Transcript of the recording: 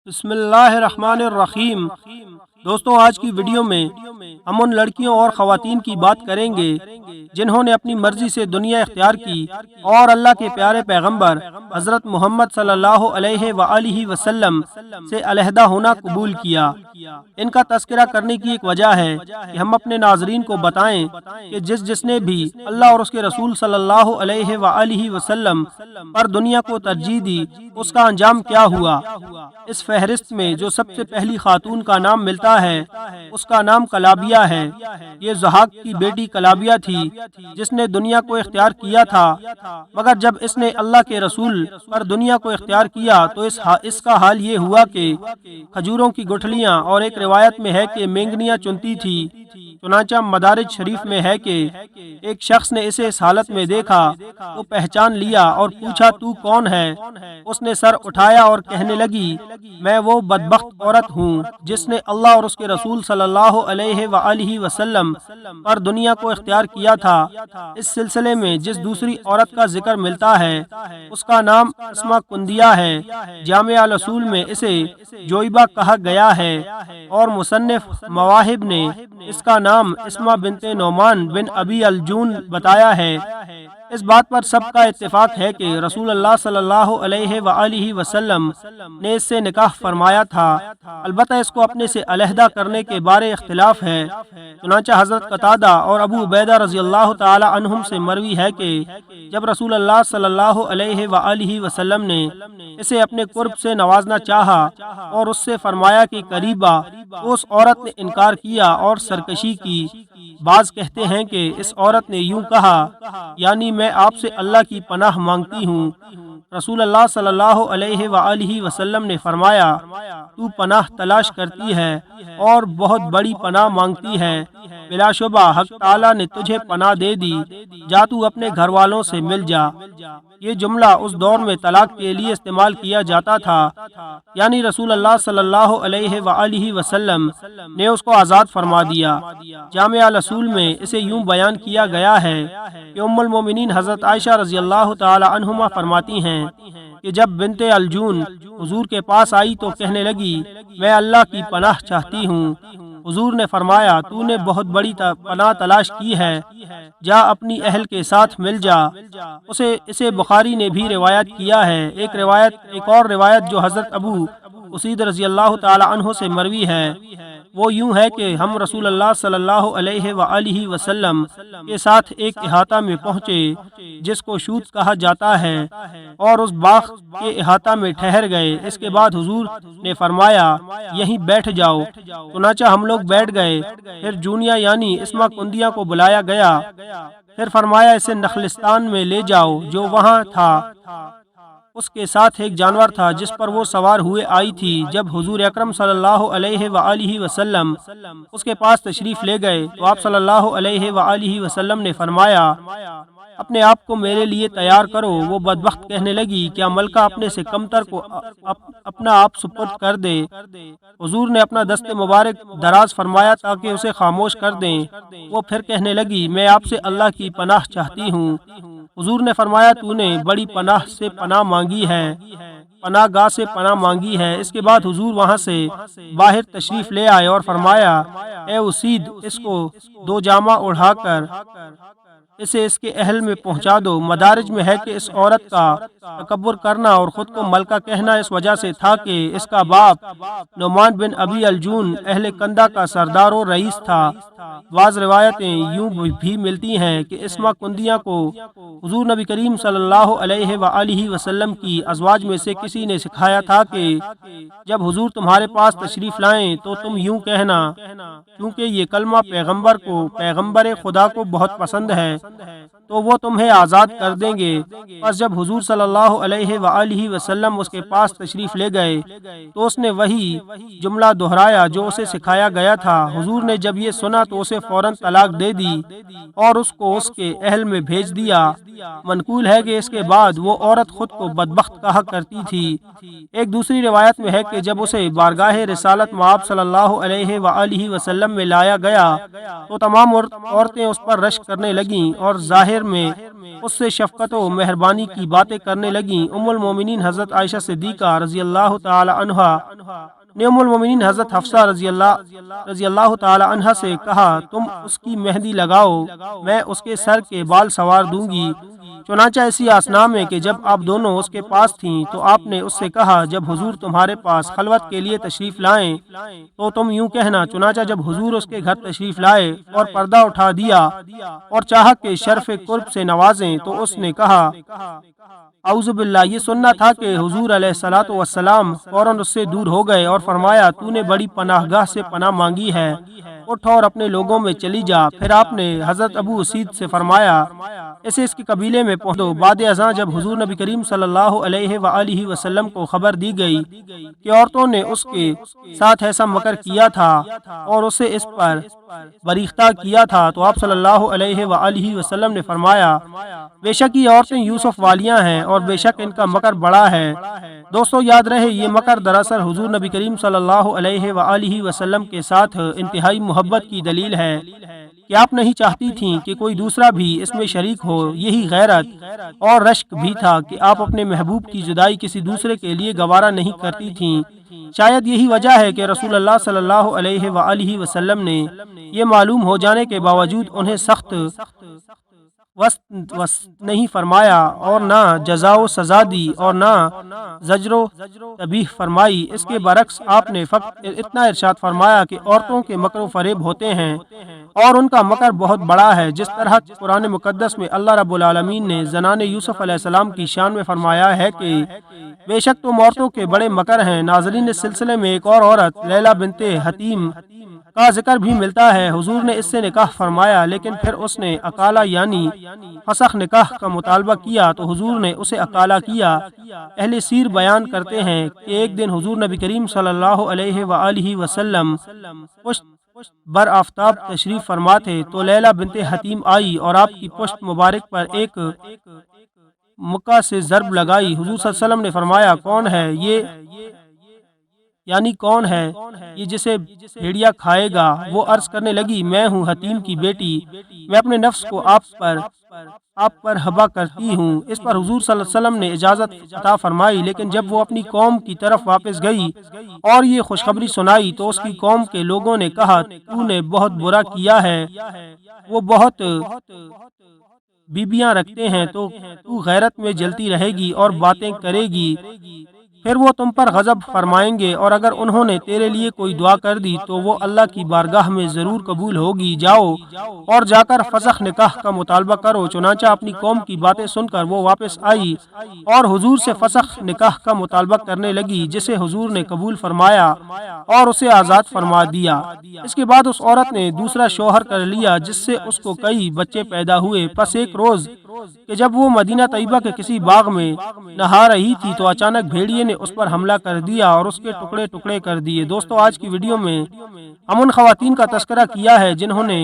بسم اللہ الرحمن الرحیم۔ دوستوں، آج کی ویڈیو میں ہم ان لڑکیوں اور خواتین کی بات کریں گے جنہوں نے اپنی مرضی سے دنیا اختیار کی اور اللہ کے پیارے پیغمبر حضرت محمد صلی اللہ علیہ وآلہ وسلم سے علیحدہ ہونا قبول کیا۔ ان کا تذکرہ کرنے کی ایک وجہ ہے کہ ہم اپنے ناظرین کو بتائیں کہ جس نے بھی اللہ اور اس کے رسول صلی اللہ علیہ وآلہ وسلم پر دنیا کو ترجیح دی، اس کا انجام کیا ہوا۔ اس فہرست میں جو سب سے پہلی خاتون کا نام ملتا ہے اس کا نام کلابیہ ہے۔ یہ ضحاک کی بیٹی کلابیہ تھی جس نے دنیا کو اختیار کیا تھا، مگر جب اس نے اللہ کے رسول پر دنیا کو اختیار کیا تو اس کا حال یہ ہوا کہ کھجوروں کی گٹھلیاں، اور ایک روایت میں ہے کہ مینگنیاں چنتی تھی۔ چنانچہ مدارج شریف میں ہے کہ ایک شخص نے اسے اس حالت میں دیکھا تو پہچان لیا اور پوچھا، تو کون ہے؟ اس نے سر اٹھایا اور کہنے لگی، میں وہ بدبخت عورت ہوں جس نے اللہ اور اس کے رسول صلی اللہ علیہ وآلہ وسلم پر دنیا کو اختیار کیا تھا۔ اس سلسلے میں جس دوسری عورت کا ذکر ملتا ہے اس کا نام اسما کندیہ ہے۔ جامع الاصول میں اسے جویبہ کہا گیا ہے اور مصنف مواہب نے اس کا نام اسما بنت نعمان بن ابی الجون بتایا ہے۔ اس بات پر سب کا اتفاق ہے کہ رسول اللہ صلی اللہ علیہ وآلہ وسلم نے اس سے نکاح فرمایا تھا، البتہ اس کو اپنے سے علیحدہ کرنے کے بارے اختلاف ہے۔ چنانچہ حضرت قتادہ اور ابو عبیدہ رضی اللہ تعالی عنہم سے مروی ہے کہ جب رسول اللہ صلی اللہ علیہ وآلہ وسلم نے اسے اپنے قرب سے نوازنا چاہا اور اس سے فرمایا کہ قریبا، تو اس عورت نے انکار کیا اور سرکشی کی۔ بعض کہتے ہیں کہ اس عورت نے یوں کہا، یعنی میں آپ سے اللہ کی پناہ مانگتی ہوں۔ رسول اللہ صلی اللہ علیہ وآلہ وسلم نے فرمایا، تو پناہ تلاش کرتی ہے اور بہت بڑی پناہ مانگتی ہے، بلا شبہ حق تعالی نے تجھے پناہ دے دی، جا تو اپنے گھر والوں سے مل جا۔ یہ جملہ اس دور میں طلاق کے لیے استعمال کیا جاتا تھا، یعنی رسول اللہ صلی اللہ علیہ وآلہ وسلم نے اس کو آزاد فرما دیا۔ جامع الاصول میں اسے یوں بیان کیا گیا ہے کہ ام المومنین حضرت عائشہ رضی اللہ تعالی عنہما فرماتی ہیں کہ جب بنت الجون حضور کے پاس آئی تو کہنے لگی، میں اللہ کی پناہ چاہتی ہوں۔ حضور نے فرمایا، تو نے بہت بڑی پناہ تلاش کی ہے، جا اپنی اہل کے ساتھ مل جا۔ اسے بخاری نے بھی روایت کیا ہے۔ ایک اور روایت جو حضرت ابو اسید رضی اللہ تعالی عنہ سے مروی ہے وہ یوں ہے کہ ہم رسول اللہ صلی اللہ علیہ وآلہ وسلم کے ساتھ ایک احاطہ میں پہنچے جس کو شوت کہا جاتا ہے، اور اس باغ کے احاطہ میں ٹھہر گئے۔ اس کے بعد حضور نے فرمایا، یہیں بیٹھ جاؤ۔ چنانچہ ہم لوگ بیٹھ گئے۔ پھر جونیا یعنی اسما کندیہ کو بلایا گیا، پھر فرمایا، اسے نخلستان میں لے جاؤ جو وہاں تھا۔ اس کے ساتھ ایک جانور تھا جس پر وہ سوار ہوئے آئی تھی۔ جب حضور اکرم صلی اللہ علیہ وآلہ وسلم اس کے پاس تشریف لے گئے تو آپ صلی اللہ علیہ وآلہ وسلم نے فرمایا، اپنے آپ کو میرے لیے تیار کرو۔ وہ بدبخت کہنے لگی، کیا ملکہ اپنے سے کمتر کو اپنا آپ سپرد کر دے؟ حضور نے اپنا دست مبارک دراز فرمایا تاکہ اسے خاموش کر دیں۔ وہ پھر کہنے لگی، میں آپ سے اللہ کی پناہ چاہتی ہوں۔ حضور نے فرمایا، تو نے بڑی پناہ سے پناہ مانگی ہے، پناہ گاہ سے پناہ مانگی ہے۔ اس کے بعد حضور وہاں سے باہر تشریف لے آئے اور فرمایا، اے اسید، اس کو دو جامہ اڑھا کر اسے اس کے اہل میں پہنچا دو۔ مدارج میں ہے کہ اس عورت کا تکبر کرنا اور خود کو ملکہ کہنا اس وجہ سے تھا کہ اس کا باپ نعمان بن ابی الجون اہل کندہ کا سردار و رئیس تھا۔ بعض روایتیں یوں بھی ملتی ہیں کہ اسما کندیہ کو حضور نبی کریم صلی اللہ علیہ وآلہ وسلم کی ازواج میں سے کسی نے سکھایا تھا کہ جب حضور تمہارے پاس تشریف لائیں تو تم یوں کہنا، کیونکہ یہ کلمہ پیغمبر خدا کو بہت پسند ہے تو وہ تمہیں آزاد کر دیں گے۔ پس جب حضور صلی اللہ علیہ وآلہ وسلم اس کے پاس تشریف لے گئے تو اس نے وہی جملہ دہرایا جو اسے سکھایا گیا تھا۔ حضور نے جب یہ سنا تو اسے فوراً طلاق دے دی اور اس کو اس کے اہل میں بھیج دیا۔ منقول ہے کہ اس کے بعد وہ عورت خود کو بدبخت کہا کرتی تھی۔ ایک دوسری روایت میں ہے کہ جب اسے بارگاہ رسالت مآب صلی اللہ علیہ وآلہ وسلم میں لایا گیا تو تمام عورتیں اس پر رشک کرنے لگیں اور ظاہر میں اس سے شفقت و مہربانی کی باتیں کرنے لگیں۔ ام المومنین حضرت عائشہ صدیقہ رضی اللہ تعالی عنہا نے ام المومنین حضرت حفصہ رضی اللہ تعالی عنہا سے کہا، تم اس کی مہندی لگاؤ، میں اس کے سر کے بال سنوار دوں گی۔ چنانچہ اسی اثناء میں کہ جب آپ دونوں اس کے پاس تھیں تو آپ نے اس سے کہا، جب حضور تمہارے پاس خلوت کے لیے تشریف لائیں تو تم یوں کہنا۔ چنانچہ جب حضور اس کے گھر تشریف لائے اور پردہ اٹھا دیا اور چاہا کہ شرف قرب سے نوازیں تو اس نے کہا، اعوذ باللہ۔ یہ سننا تھا کہ حضور علیہ الصلوۃ والسلام فوراً اس سے دور ہو گئے اور فرمایا، تو نے بڑی پناہ گاہ سے پناہ مانگی ہے، اٹھ اور اپنے لوگوں میں چلی جا۔ پھر آپ نے حضرت ابو اسید سے فرمایا، اسے اس کے قبیلے میں پہنچ دو۔ بعد ازاں جب حضور نبی کریم صلی اللہ علیہ وآلہ وسلم کو خبر دی گئی کہ عورتوں نے اس کے ساتھ ایسا مکر کیا تھا اور اسے اس پر بریختہ کیا تھا، تو آپ صلی اللہ علیہ وآلہ وسلم نے فرمایا، بے شک یہ عورتیں یوسف والیاں ہیں اور بے شک ان کا مکر بڑا ہے۔ دوستو یاد رہے، یہ مکر دراصل حضور نبی کریم صلی اللہ علیہ وآلہ وسلم کے ساتھ انتہائی محبت کی دلیل ہے کہ آپ نہیں چاہتی تھیں کہ کوئی دوسرا بھی اس میں شریک ہو۔ یہی غیرت اور رشک بھی تھا کہ آپ اپنے محبوب کی جدائی کسی دوسرے کے لیے گوارا نہیں کرتی تھیں۔ شاید یہی وجہ ہے کہ رسول اللہ صلی اللہ علیہ وآلہ وسلم نے یہ معلوم ہو جانے کے باوجود انہیں سخت وسط نہیں فرمایا اور نہ جزا و سزا دی اور نہ زجر و تنبیہ فرمائی۔ اس کے برعکس آپ نے فقط اتنا ارشاد فرمایا کہ عورتوں کے مکر و فریب ہوتے ہیں اور ان کا مکر بہت بڑا ہے، جس طرح قرآن مقدس میں اللہ رب العالمین نے زنان یوسف علیہ السلام کی شان میں فرمایا ہے کہ بے شک تم عورتوں کے بڑے مکر ہیں۔ ناظرین، اس سلسلے میں ایک اور عورت لیلہ بنت حتیم کا ذکر بھی ملتا ہے۔ حضور نے اس سے نکاح فرمایا، لیکن پھر اس نے اکالہ یعنی فسخ نکاح کا مطالبہ کیا تو حضور نے اسے اکالہ کیا۔ اہل سیر بیان کرتے ہیں کہ ایک دن حضور نبی کریم صلی اللہ علیہ وآلہ وسلم پشت بر آفتاب تشریف فرما تھے تو لیلہ بنت حتیم آئی اور آپ کی پشت مبارک پر ایک مکہ سے ضرب لگائی۔ حضور صلی اللہ علیہ وسلم نے فرمایا، کون ہے یہ؟ یعنی کون ہے یہ جسے بھیڑیا کھائے گا؟ وہ عرض کرنے لگی، میں ہوں حتیم کی بیٹی، میں اپنے نفس کو آپ پر حبا کرتی ہوں۔ اس پر حضور صلی اللہ علیہ وسلم نے اجازت عطا فرمائی، لیکن جب وہ اپنی قوم کی طرف واپس گئی اور یہ خوشخبری سنائی تو اس کی قوم کے لوگوں نے کہا، تو نے بہت برا کیا ہے، وہ بہت بیبیاں رکھتے ہیں تو غیرت میں جلتی رہے گی اور باتیں کرے گی، پھر وہ تم پر غضب فرمائیں گے، اور اگر انہوں نے تیرے لیے کوئی دعا کر دی تو وہ اللہ کی بارگاہ میں ضرور قبول ہوگی۔ جاؤ اور جا کر فسخ نکاح کا مطالبہ کرو۔ چنانچہ اپنی قوم کی باتیں سن کر وہ واپس آئی اور حضور سے فسخ نکاح کا مطالبہ کرنے لگی، جسے حضور نے قبول فرمایا اور اسے آزاد فرما دیا۔ اس کے بعد اس عورت نے دوسرا شوہر کر لیا، جس سے اس کو کئی بچے پیدا ہوئے۔ پس ایک روز کہ جب وہ مدینہ طیبہ کے کسی باغ میں نہا رہی تھی تو اچانک بھیڑیے نے اس پر حملہ کر دیا اور اس کے ٹکڑے ٹکڑے کر دیے۔ دوستو آج کی ویڈیو میں ہم ان خواتین کا تذکرہ کیا ہے جنہوں نے